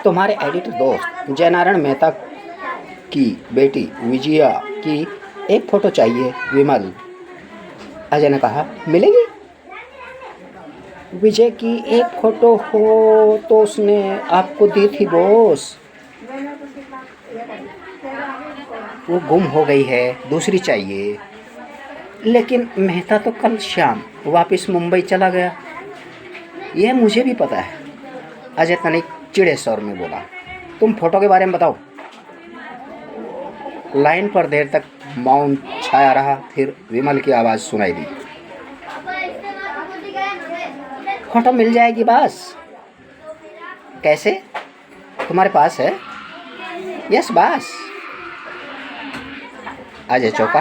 तुम्हारे एडिटर दोस्त जयनारायण मेहता की बेटी विजया की एक फ़ोटो चाहिए विमल। अजय ने कहा, मिलेगी? विजय की एक फ़ोटो हो तो उसने आपको दी थी बॉस। वो गुम हो गई है, दूसरी चाहिए। लेकिन मेहता तो कल शाम वापस मुंबई चला गया। यह मुझे भी पता है। अजय तनिक चिड़े स्वर में बोला, तुम फोटो के बारे में बताओ। लाइन पर देर तक मौन छाया रहा, फिर विमल की आवाज़ सुनाई दी, फोटो मिल जाएगी बस। कैसे? तुम्हारे पास है? यस बस। अजय चौंका,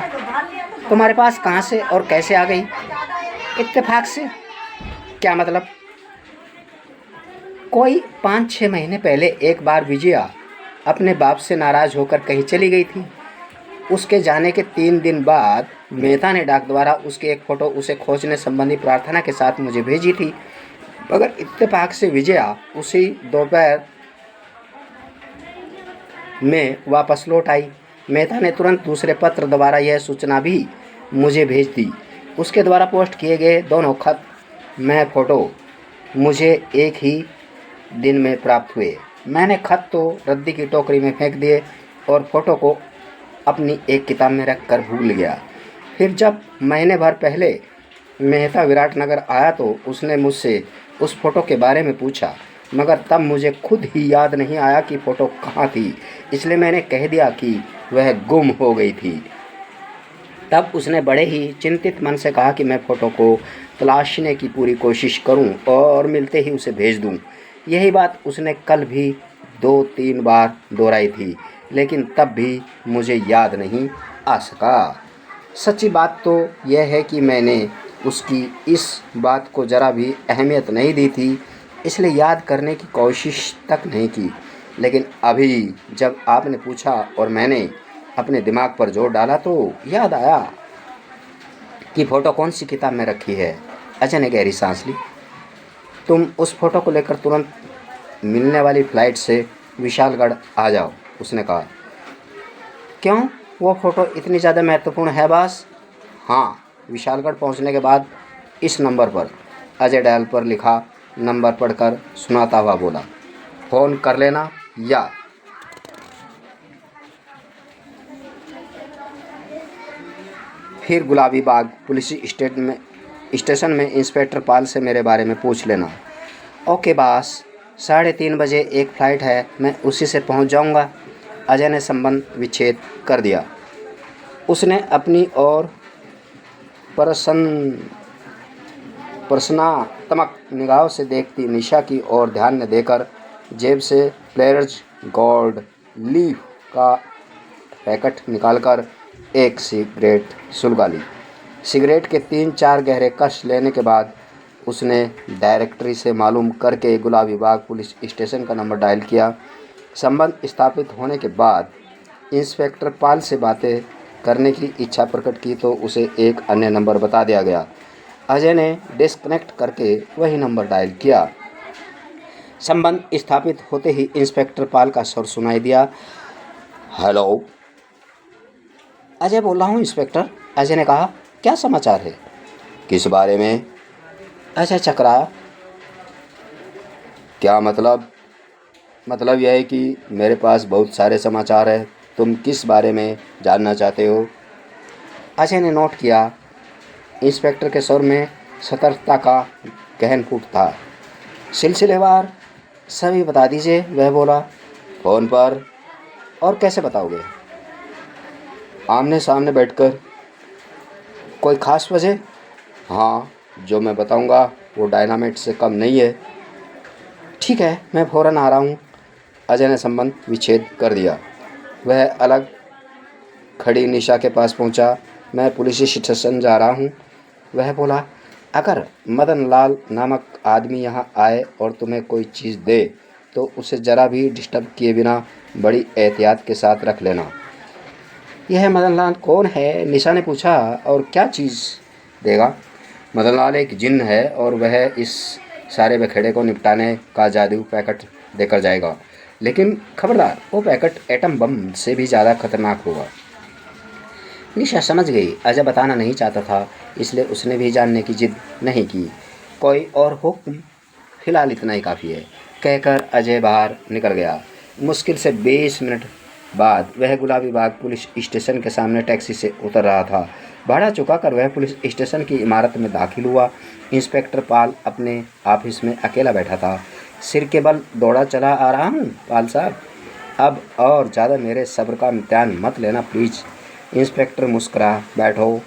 तुम्हारे पास कहाँ से और कैसे आ गई? इत्तेफाक से। क्या मतलब? कोई 5-6 महीने पहले एक बार विजया अपने बाप से नाराज़ होकर कहीं चली गई थी। उसके जाने के 3 दिन बाद मेहता ने डाक द्वारा उसकी एक फ़ोटो उसे खोजने संबंधी प्रार्थना के साथ मुझे भेजी थी, मगर इत्तेफाक से विजया उसी दोपहर में वापस लौट आई। मेहता ने तुरंत दूसरे पत्र द्वारा यह सूचना भी मुझे भेज दी। उसके द्वारा पोस्ट किए गए दोनों खत में फ़ोटो मुझे एक ही दिन में प्राप्त हुए। मैंने खत तो रद्दी की टोकरी में फेंक दिए और फ़ोटो को अपनी एक किताब में रख कर भूल गया। फिर जब महीने भर पहले मेहता विराटनगर आया तो उसने मुझसे उस फ़ोटो के बारे में पूछा, मगर तब मुझे खुद ही याद नहीं आया कि फ़ोटो कहाँ थी, इसलिए मैंने कह दिया कि वह गुम हो गई थी। तब उसने बड़े ही चिंतित मन से कहा कि मैं फ़ोटो को तलाशने की पूरी कोशिश करूं और मिलते ही उसे भेज दूं। यही बात उसने कल भी 2-3 बार दोहराई थी, लेकिन तब भी मुझे याद नहीं आ सका। सच्ची बात तो यह है कि मैंने उसकी इस बात को ज़रा भी अहमियत नहीं दी थी, इसलिए याद करने की कोशिश तक नहीं की। लेकिन अभी जब आपने पूछा और मैंने अपने दिमाग पर जोर डाला तो याद आया कि फ़ोटो कौन सी किताब में रखी है। अजय ने गहरी सांस ली। तुम उस फ़ोटो को लेकर तुरंत मिलने वाली फ़्लाइट से विशालगढ़ आ जाओ, उसने कहा। क्यों? वो फ़ोटो इतनी ज़्यादा महत्वपूर्ण है बॉस? हाँ, विशालगढ़ पहुंचने के बाद इस नंबर पर, अजय डायल पर लिखा नंबर पढ़कर सुनाता हुआ बोला, फ़ोन कर लेना। या फिर गुलाबी बाग पुलिस स्टेशन में इंस्पेक्टर पाल से मेरे बारे में पूछ लेना। ओके बॉस, 3:30 बजे एक फ़्लाइट है, मैं उसी से पहुंच जाऊंगा। अजय ने संबंध विच्छेद कर दिया। उसने अपनी ओर प्रश्नात्मक निगाहों से देखती निशा की ओर ध्यान न देकर जेब से प्लेयर्स गोल्ड लीफ का पैकेट निकालकर एक सिगरेट सुलगा ली। सिगरेट के 3-4 गहरे कश लेने के बाद उसने डायरेक्टरी से मालूम करके गुलाबी बाग पुलिस स्टेशन का नंबर डायल किया। संबंध स्थापित होने के बाद इंस्पेक्टर पाल से बातें करने की इच्छा प्रकट की तो उसे एक अन्य नंबर बता दिया गया। अजय ने डिस्कनेक्ट करके वही नंबर डायल किया। संबंध स्थापित होते ही इंस्पेक्टर पाल का स्वर सुनाई दिया, हेलो। अजय बोल रहा हूँ इंस्पेक्टर, अजय ने कहा। क्या समाचार है? किस बारे में? अजय चकराया। क्या मतलब? मतलब यह है कि मेरे पास बहुत सारे समाचार हैं। तुम किस बारे में जानना चाहते हो? अजय ने नोट किया। इंस्पेक्टर के स्वर में सतर्कता का गहन फूट था। सिलसिलेवार सभी बता दीजिए, वह बोला। फ़ोन पर? और कैसे बताओगे? आमने सामने बैठकर। कोई ख़ास वजह? हाँ, जो मैं बताऊंगा वो डायनामाइट से कम नहीं है। ठीक है, मैं फ़ौरन आ रहा हूँ। अजय ने संबंध विच्छेद कर दिया। वह अलग खड़ी निशा के पास पहुँचा। मैं पुलिस स्टेशन जा रहा हूँ, वह बोला। अगर मदन लाल नामक आदमी यहाँ आए और तुम्हें कोई चीज़ दे तो उसे ज़रा भी डिस्टर्ब किए बिना बड़ी एहतियात के साथ रख लेना। यह मदन लाल कौन है? निशा ने पूछा। और क्या चीज़ देगा? मदन लाल एक जिन्न है और वह इस सारे बखेड़े को निपटाने का जादू पैकेट देकर जाएगा। लेकिन खबरदार, वो पैकेट एटम बम से भी ज़्यादा खतरनाक होगा। निशा समझ गई अजय बताना नहीं चाहता था, इसलिए उसने भी जानने की जिद नहीं की। कोई और हुक्म? फिलहाल इतना ही काफ़ी है, कहकर अजय बाहर निकल गया। मुश्किल से 20 मिनट बाद वह गुलाबी बाग पुलिस स्टेशन के सामने टैक्सी से उतर रहा था। भाड़ा चुकाकर वह पुलिस स्टेशन की इमारत में दाखिल हुआ। इंस्पेक्टर पाल अपने ऑफिस में अकेला बैठा था। सिर के बल दौड़ा चला आ रहा हूँ पाल साहब, अब और ज़्यादा मेरे सब्र का इम्तिहान मत लेना प्लीज़। इंस्पेक्टर मुस्कुरा। बैठो।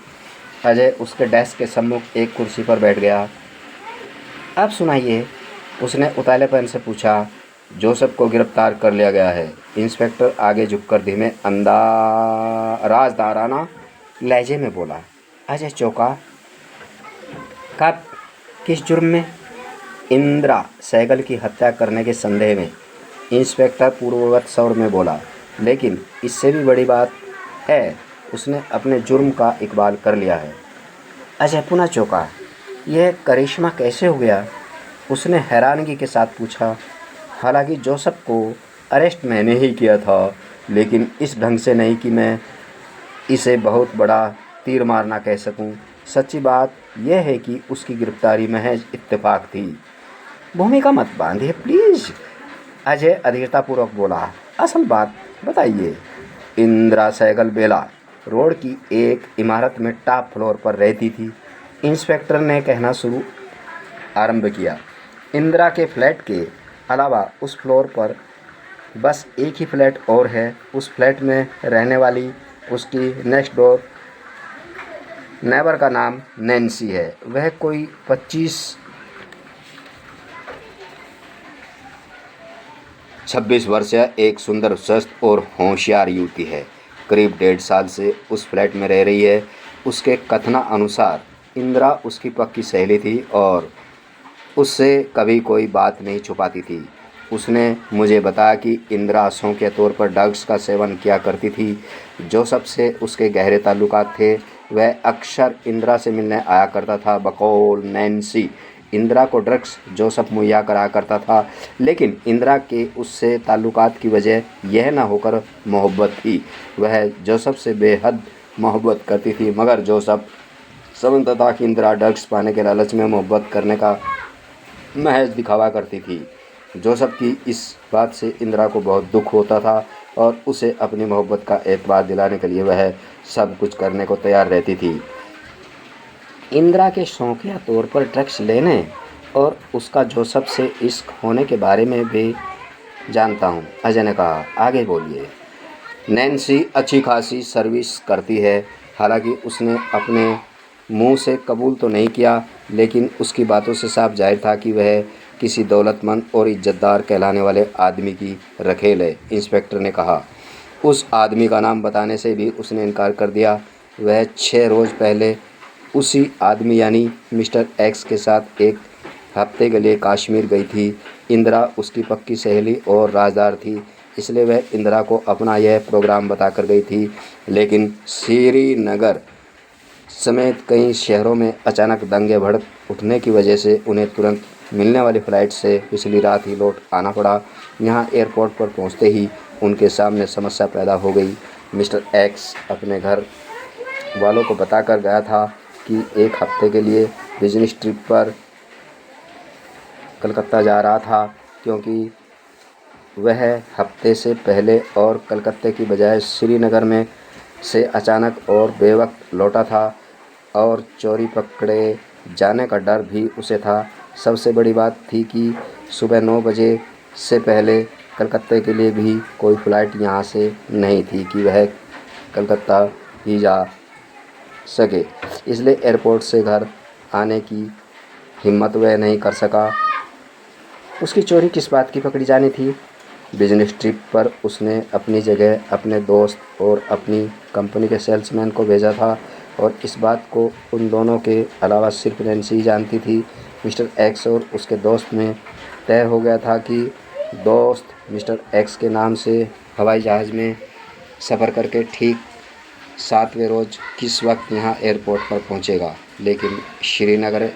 अजय उसके डेस्क के सम्मुख एक कुर्सी पर बैठ गया। अब सुनाइए, उसने उताले पेन से पूछा। जोसेफ को गिरफ्तार कर लिया गया है, इंस्पेक्टर आगे झुककर धीमे राजदाराना लहजे में बोला। अजय चौंका। कब? किस जुर्म में? इंदिरा सहगल की हत्या करने के संदेह में, इंस्पेक्टर पूर्ववत स्वर में बोला। लेकिन इससे भी बड़ी बात है, उसने अपने जुर्म का इकबाल कर लिया है। अजय पुनः चौंका। यह करिश्मा कैसे हो गया? उसने हैरानगी के साथ पूछा। हालांकि जोसेफ को अरेस्ट मैंने ही किया था, लेकिन इस ढंग से नहीं कि मैं इसे बहुत बड़ा तीर मारना कह सकूं। सच्ची बात यह है कि उसकी गिरफ्तारी महज इत्तेफाक थी। भूमिका मत बांधिए प्लीज़, अजय अधीरतापूर्वक बोला। असल बात बताइए। इंदिरा सहगल बेला रोड की एक इमारत में टॉप फ्लोर पर रहती थी, इंस्पेक्टर ने कहना आरंभ किया। इंदिरा के फ्लैट के अलावा उस फ्लोर पर बस एक ही फ्लैट और है। उस फ्लैट में रहने वाली उसकी नेक्स्ट डोर नेबर का नाम नैन्सी है। वह कोई 25-26 वर्षीय एक सुंदर, स्वस्थ और होशियार युवती है। करीब 1.5 साल से उस फ्लैट में रह रही है। उसके कथना अनुसार इंदिरा उसकी पक्की सहेली थी और उससे कभी कोई बात नहीं छुपाती थी। उसने मुझे बताया कि इंदिरा शौकिया तौर पर ड्रग्स का सेवन किया करती थी। जोसेफ से उसके गहरे ताल्लुकात थे। वह अक्सर इंदिरा से मिलने आया करता था। बकौल नैन्सी, इंदिरा को ड्रग्स जोसेफ मुहैया कराया करता था, लेकिन इंदिरा के उससे ताल्लुकात की वजह यह न होकर मोहब्बत थी। वह जोसेफ से बेहद मोहब्बत करती थी, मगर जोसेफ समझता था कि इंदिरा ड्रग्स पाने के लालच में मोहब्बत करने का महज दिखावा करती थी। जोसेफ की इस बात से इंदिरा को बहुत दुख होता था और उसे अपनी मोहब्बत का एतबार दिलाने के लिए वह सब कुछ करने को तैयार रहती थी। इंदिरा के शौकिया तौर पर ड्रग्स लेने और उसका जोसेफ से इश्क होने के बारे में भी जानता हूँ, अजय ने कहा। आगे बोलिए। नैन्सी अच्छी खासी सर्विस करती है। हालांकि उसने अपने मुंह से कबूल तो नहीं किया, लेकिन उसकी बातों से साफ जाहिर था कि वह किसी दौलतमंद और इज्जतदार कहलाने वाले आदमी की रखेल है, इंस्पेक्टर ने कहा। उस आदमी का नाम बताने से भी उसने इनकार कर दिया। वह 6 रोज़ पहले उसी आदमी यानी मिस्टर एक्स के साथ एक हफ्ते के लिए कश्मीर गई थी। इंदिरा उसकी पक्की सहेली और राजदार थी, इसलिए वह इंदिरा को अपना यह प्रोग्राम बताकर गई थी। लेकिन श्रीनगर समेत कई शहरों में अचानक दंगे भड़क उठने की वजह से उन्हें तुरंत मिलने वाली फ़्लाइट से पिछली रात ही लौट आना पड़ा। यहाँ एयरपोर्ट पर पहुँचते ही उनके सामने समस्या पैदा हो गई। मिस्टर एक्स अपने घर वालों को बताकर गया था कि एक हफ्ते के लिए बिजनेस ट्रिप पर कलकत्ता जा रहा था, क्योंकि वह हफ्ते से पहले और कलकत्ते की बजाय श्रीनगर में से अचानक और बेवक्त लौटा था और चोरी पकड़े जाने का डर भी उसे था। सबसे बड़ी बात थी कि सुबह 9 बजे से पहले कलकत्ते के लिए भी कोई फ़्लाइट यहाँ से नहीं थी कि वह कलकत्ता ही जा सके, इसलिए एयरपोर्ट से घर आने की हिम्मत वह नहीं कर सका। उसकी चोरी किस बात की पकड़ी जानी थी? बिजनेस ट्रिप पर उसने अपनी जगह अपने दोस्त और अपनी कंपनी के सेल्समैन को भेजा था और इस बात को उन दोनों के अलावा सिर्फ नैन्सी ही जानती थी। मिस्टर एक्स और उसके दोस्त में तय हो गया था कि दोस्त मिस्टर एक्स के नाम से हवाई जहाज़ में सफ़र करके ठीक 7वें रोज़ किस वक्त यहाँ एयरपोर्ट पर पहुँचेगा। लेकिन श्रीनगर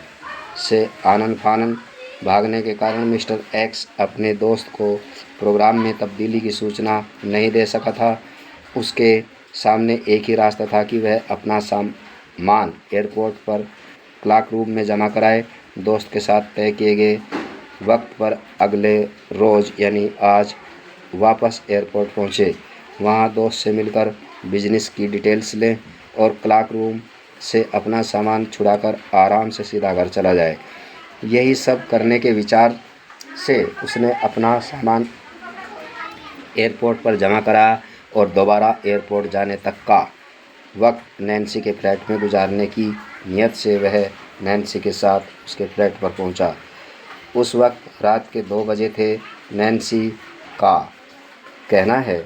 से आनन फानन भागने के कारण मिस्टर एक्स अपने दोस्त को प्रोग्राम में तब्दीली की सूचना नहीं दे सका था। उसके सामने एक ही रास्ता था कि वह अपना सामान एयरपोर्ट पर क्लॉक रूम में जमा कराए। दोस्त के साथ तय किए गए वक्त पर अगले रोज़ यानी आज वापस एयरपोर्ट पहुँचे। वहाँ दोस्त से मिलकर बिजनेस की डिटेल्स लें और क्लॉक रूम से अपना सामान छुड़ाकर आराम से सीधा घर चला जाए। यही सब करने के विचार से उसने अपना सामान एयरपोर्ट पर जमा कराया और दोबारा एयरपोर्ट जाने तक का वक्त नैन्सी के फ्लैट में गुजारने की नीयत से वह नैन्सी के साथ उसके फ्लैट पर पहुंचा। उस वक्त रात के 2 बजे थे। नैन्सी का कहना है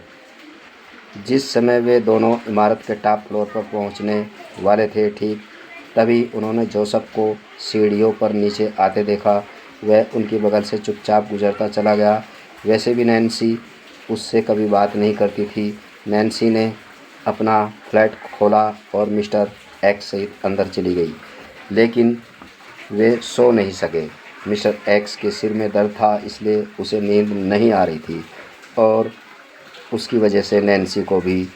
जिस समय वे दोनों इमारत के टॉप फ्लोर पर पहुंचने वाले थे, ठीक तभी उन्होंने जोसेफ को सीढ़ियों पर नीचे आते देखा। वह उनकी बगल से चुपचाप गुजरता चला गया। वैसे भी नैन्सी उससे कभी बात नहीं करती थी। नैन्सी ने अपना फ्लैट खोला और मिस्टर एक्स सहित अंदर चली गई, लेकिन वे सो नहीं सके। मिस्टर एक्स के सिर में दर्द था, इसलिए उसे नींद नहीं आ रही थी और उसकी वजह से नैन्सी को भी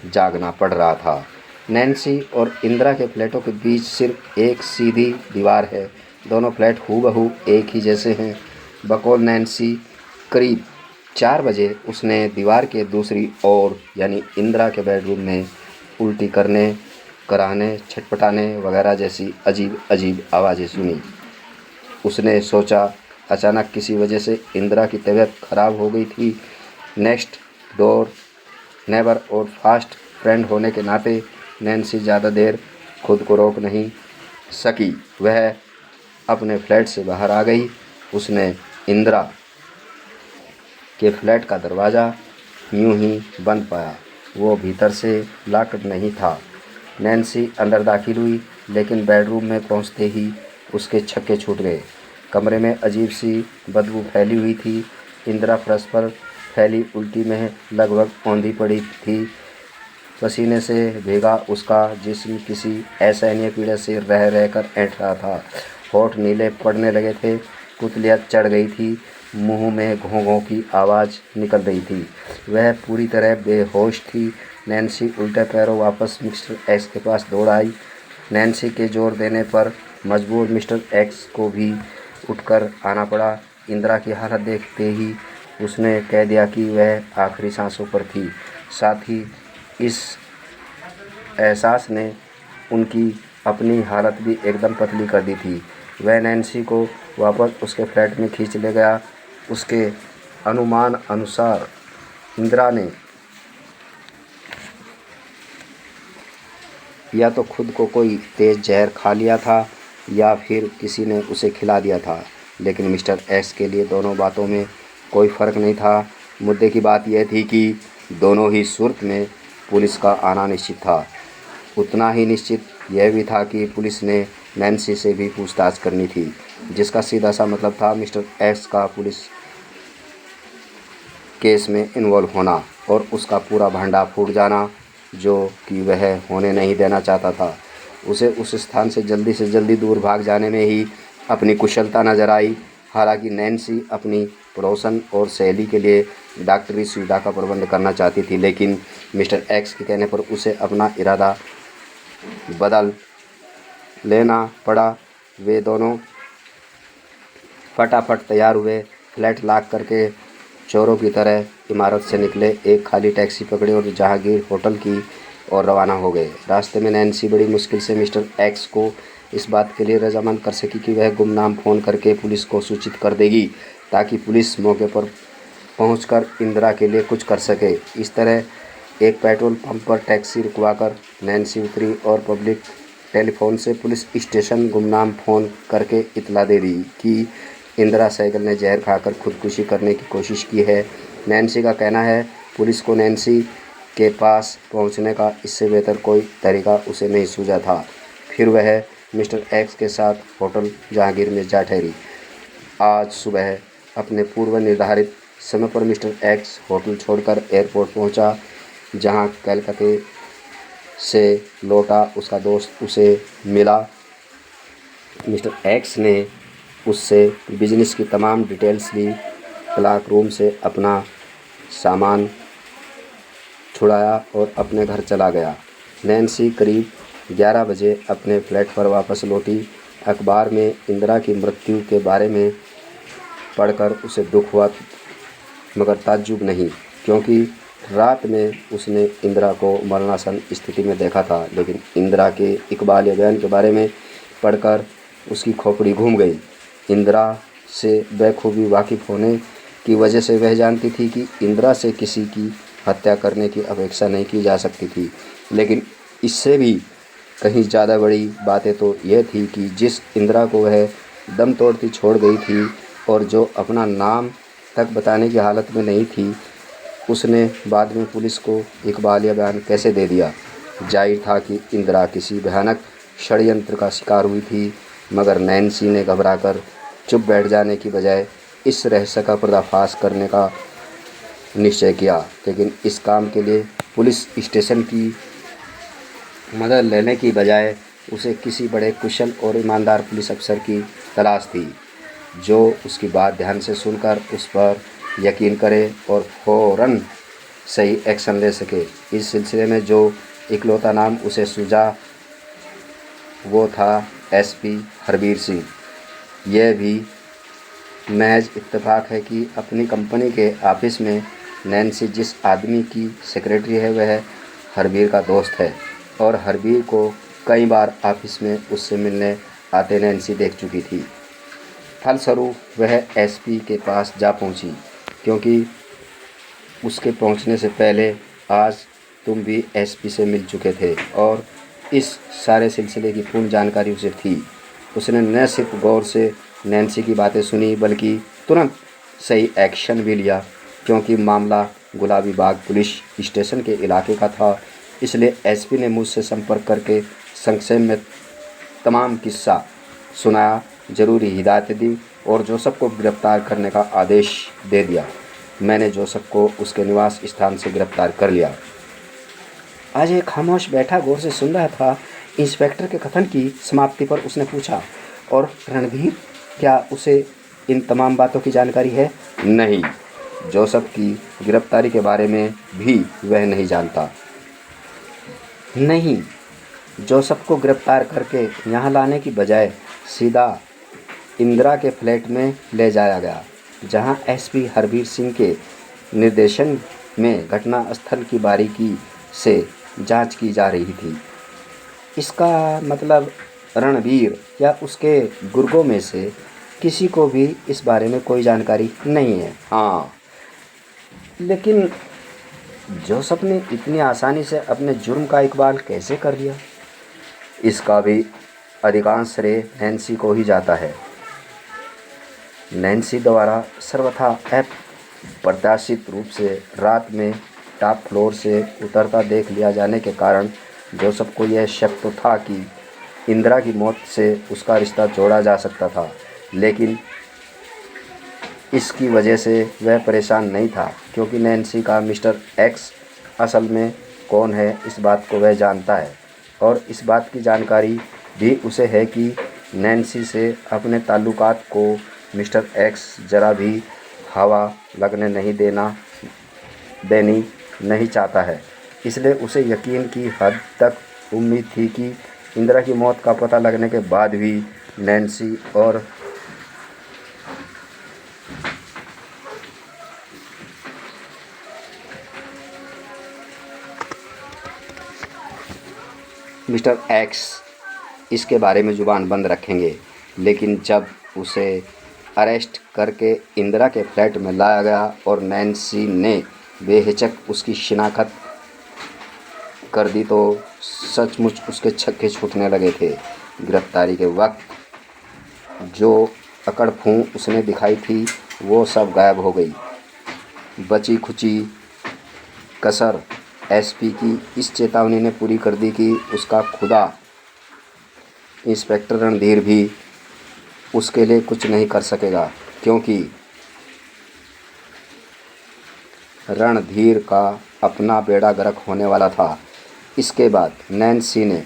जागना पड़ रहा था। नैन्सी और इंदिरा के फ्लैटों के बीच सिर्फ एक सीधी दीवार है। दोनों फ्लैट हूबहू एक ही जैसे हैं। बकौल नैन्सी करीब 4 बजे उसने दीवार के दूसरी ओर यानी इंदिरा के बेडरूम में उल्टी करने, कराहने, छटपटाने वगैरह जैसी अजीब अजीब आवाज़ें सुनी। उसने सोचा अचानक किसी वजह से इंदिरा की तबीयत खराब हो गई थी। नेक्स्ट डोर नेबर और फास्ट फ्रेंड होने के नाते नैन्सी ज़्यादा देर खुद को रोक नहीं सकी। वह अपने फ्लैट से बाहर आ गई। उसने इंदिरा के फ्लैट का दरवाज़ा यूं ही बंद पाया। वो भीतर से लॉक नहीं था। नैन्सी अंदर दाखिल हुई, लेकिन बेडरूम में पहुंचते ही उसके छक्के छूट गए। कमरे में अजीब सी बदबू फैली हुई थी। इंदिरा फर्श पर फैली उल्टी में लगभग औंधी पड़ी थी। पसीने से भीगा उसका जिस्म किसी असहनीय पीड़ा से रह रहकर ऐंठ रहा था। होंठ नीले पड़ने लगे थे। कुतलियाँ चढ़ गई थी। मुंह में घों घों की आवाज़ निकल रही थी। वह पूरी तरह बेहोश थी। नैन्सी उल्टे पैरों वापस मिस्टर एक्स के पास दौड़ आई। नैन्सी के जोर देने पर मजबूर मिस्टर एक्स को भी उठकर आना पड़ा। इंदिरा की हालत देखते ही उसने कह दिया कि वह आखिरी सांसों पर थी। साथ ही इस एहसास ने उनकी अपनी हालत भी एकदम पतली कर दी थी। वह नैन्सी को वापस उसके फ्लैट में खींच ले गया। उसके अनुमान अनुसार इंदिरा ने या तो खुद को कोई तेज़ जहर खा लिया था या फिर किसी ने उसे खिला दिया था, लेकिन मिस्टर एक्स के लिए दोनों बातों में कोई फ़र्क नहीं था। मुद्दे की बात यह थी कि दोनों ही सूरत में पुलिस का आना निश्चित था। उतना ही निश्चित यह भी था कि पुलिस ने नैन्सी से भी पूछताछ करनी थी, जिसका सीधा सा मतलब था मिस्टर एक्स का पुलिस केस में इन्वॉल्व होना और उसका पूरा भंडा फूट जाना, जो कि वह होने नहीं देना चाहता था। उसे उस स्थान से जल्दी दूर भाग जाने में ही अपनी कुशलता नजर आई। हालांकि नैन्सी अपनी पड़ोसन और सहेली के लिए डॉक्टरी सुविधा का प्रबंध करना चाहती थी, लेकिन मिस्टर एक्स के कहने पर उसे अपना इरादा बदल लेना पड़ा। वे दोनों फटाफट तैयार हुए, फ्लैट लॉक करके चोरों की तरह इमारत से निकले, एक खाली टैक्सी पकड़ी और जहांगीर होटल की और रवाना हो गए। रास्ते में नैन्सी बड़ी मुश्किल से मिस्टर एक्स को इस बात के लिए रजामंद कर सकी कि वह गुमनाम फ़ोन करके पुलिस को सूचित कर देगी, ताकि पुलिस मौके पर पहुंचकर इंदिरा के लिए कुछ कर सके। इस तरह एक पेट्रोल पंप पर टैक्सी रुकवाकर नैन्सी उतरी और पब्लिक टेलीफोन से पुलिस स्टेशन गुमनाम फ़ोन करके इतला दे दी कि इंदिरा सहगल ने जहर खाकर खुदकुशी करने की कोशिश की है। नैन्सी का कहना है पुलिस को नैन्सी के पास पहुंचने का इससे बेहतर कोई तरीका उसे नहीं सूझा था। फिर वह मिस्टर एक्स के साथ होटल जहांगीर में जा ठहरी। आज सुबह अपने पूर्व निर्धारित समय पर मिस्टर एक्स होटल छोड़कर एयरपोर्ट पहुंचा, जहां कलकत्ते से लौटा उसका दोस्त उसे मिला। मिस्टर एक्स ने उससे बिजनेस की तमाम डिटेल्स ली, क्लार्क रूम से अपना सामान छुड़ाया और अपने घर चला गया। नैन्सी करीब 11 बजे अपने फ्लैट पर वापस लौटी। अखबार में इंदिरा की मृत्यु के बारे में पढ़कर उसे दुख हुआ, मगर ताज्जुब नहीं, क्योंकि रात में उसने इंदिरा को मरणासन स्थिति में देखा था। लेकिन इंदिरा के इकबाल बयान के बारे में पढ़कर उसकी खोपड़ी घूम गई। इंदिरा से बखूबी वाकिफ़ होने की वजह से वह जानती थी कि इंदिरा से किसी की हत्या करने की अपेक्षा नहीं की जा सकती थी। लेकिन इससे भी कहीं ज़्यादा बड़ी बातें तो यह थी कि जिस इंदिरा को वह दम तोड़ती छोड़ गई थी और जो अपना नाम तक बताने की हालत में नहीं थी, उसने बाद में पुलिस को इकबालिया बयान कैसे दे दिया। जाहिर था कि इंदिरा किसी भयानक षड्यंत्र का शिकार हुई थी, मगर नैन्सी ने घबराकर चुप बैठ जाने की बजाय इस रहस्य का पर्दाफाश करने का निश्चय किया। लेकिन इस काम के लिए पुलिस स्टेशन की मदद लेने की बजाय उसे किसी बड़े कुशल और ईमानदार पुलिस अफसर की तलाश थी, जो उसकी बात ध्यान से सुनकर उस पर यकीन करे और फ़ौरन सही एक्शन ले सके। इस सिलसिले में जो इकलौता नाम उसे सूझा वो था एसपी हरबीर सिंह। यह भी महज इत्तेफाक है कि अपनी कंपनी के ऑफिस में नैन्सी जिस आदमी की सेक्रेटरी है वह हरबीर का दोस्त है, और हरबीर को कई बार ऑफिस में उससे मिलने आते नैन्सी देख चुकी थी। फलस्वरूप वह एसपी के पास जा पहुंची, क्योंकि उसके पहुंचने से पहले आज तुम भी एसपी से मिल चुके थे और इस सारे सिलसिले की पूर्ण जानकारी उसे थी। उसने न सिर्फ गौर से नैन्सी की बातें सुनी, बल्कि तुरंत सही एक्शन भी लिया, क्योंकि मामला गुलाबी बाग पुलिस स्टेशन के इलाके का था। इसलिए एसपी ने मुझसे संपर्क करके संक्षेप में तमाम किस्सा सुनाया, ज़रूरी हिदायत दी और जोसेफ को गिरफ्तार करने का आदेश दे दिया। मैंने जोसेफ को उसके निवास स्थान से गिरफ्तार कर लिया। आज एक खामोश बैठा गौर से सुन रहा था। इंस्पेक्टर के कथन की समाप्ति पर उसने पूछा, और रणधीर, क्या उसे इन तमाम बातों की जानकारी है? नहीं, जोसेफ की गिरफ्तारी के बारे में भी वह नहीं जानता। नहीं, जोसेफ को गिरफ्तार करके यहाँ लाने की बजाय सीधा इंदिरा के फ्लैट में ले जाया गया, जहाँ एसपी हरबीर सिंह के निर्देशन में घटनास्थल की बारीकी से जांच की जा रही थी। इसका मतलब रणबीर या उसके गुर्गों में से किसी को भी इस बारे में कोई जानकारी नहीं है। हाँ, लेकिन जोसेफ ने इतनी आसानी से अपने जुर्म का इकबाल कैसे कर लिया? इसका भी अधिकांश श्रेय नैन्सी को ही जाता है। नैन्सी द्वारा सर्वथा अप्रत्याशित रूप से रात में टॉप फ्लोर से उतरता देख लिया जाने के कारण जोसेफ को यह शक तो था कि इंदिरा की मौत से उसका रिश्ता जोड़ा जा सकता था, लेकिन इसकी वजह से वह परेशान नहीं था, क्योंकि नैन्सी का मिस्टर एक्स असल में कौन है इस बात को वह जानता है, और इस बात की जानकारी भी उसे है कि नैन्सी से अपने ताल्लुकात को मिस्टर एक्स ज़रा भी हवा लगने नहीं देनी नहीं चाहता है। इसलिए उसे यकीन की हद तक उम्मीद थी कि इंदिरा की मौत का पता लगने के बाद भी नैन्सी और मिस्टर एक्स इसके बारे में ज़ुबान बंद रखेंगे। लेकिन जब उसे अरेस्ट करके इंदिरा के फ्लैट में लाया गया और नैन्सी ने बेहिचक उसकी शिनाख्त कर दी, तो सचमुच उसके छक्के छूटने लगे थे। गिरफ्तारी के वक्त जो अकड़ फूं उसने दिखाई थी वो सब गायब हो गई। बची खुची कसर एसपी की इस चेतावनी ने पूरी कर दी कि उसका खुदा इंस्पेक्टर रणधीर भी उसके लिए कुछ नहीं कर सकेगा, क्योंकि रणधीर का अपना बेड़ा गर्क होने वाला था। इसके बाद नैन्सी ने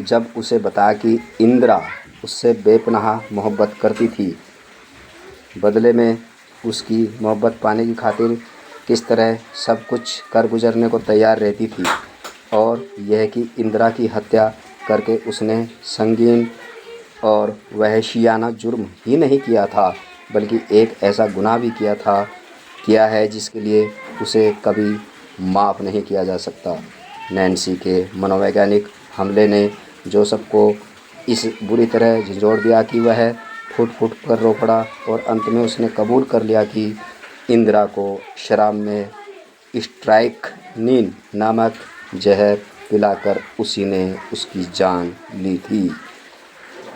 जब उसे बताया कि इंदिरा उससे बेपनाह मोहब्बत करती थी, बदले में उसकी मोहब्बत पाने की खातिर किस तरह सब कुछ कर गुजरने को तैयार रहती थी, और यह कि इंदिरा की हत्या करके उसने संगीन और वहशियाना जुर्म ही नहीं किया था, बल्कि एक ऐसा गुनाह भी किया है जिसके लिए उसे कभी माफ़ नहीं किया जा सकता। नैन्सी के मनोवैज्ञानिक हमले ने जोसेफ को इस बुरी तरह झंझोड़ दिया कि वह फुट फुट कर रो पड़ा, और अंत में उसने कबूल कर लिया कि इंदिरा को शराब में स्ट्राइक्नीन नामक जहर पिलाकर उसी ने उसकी जान ली थी।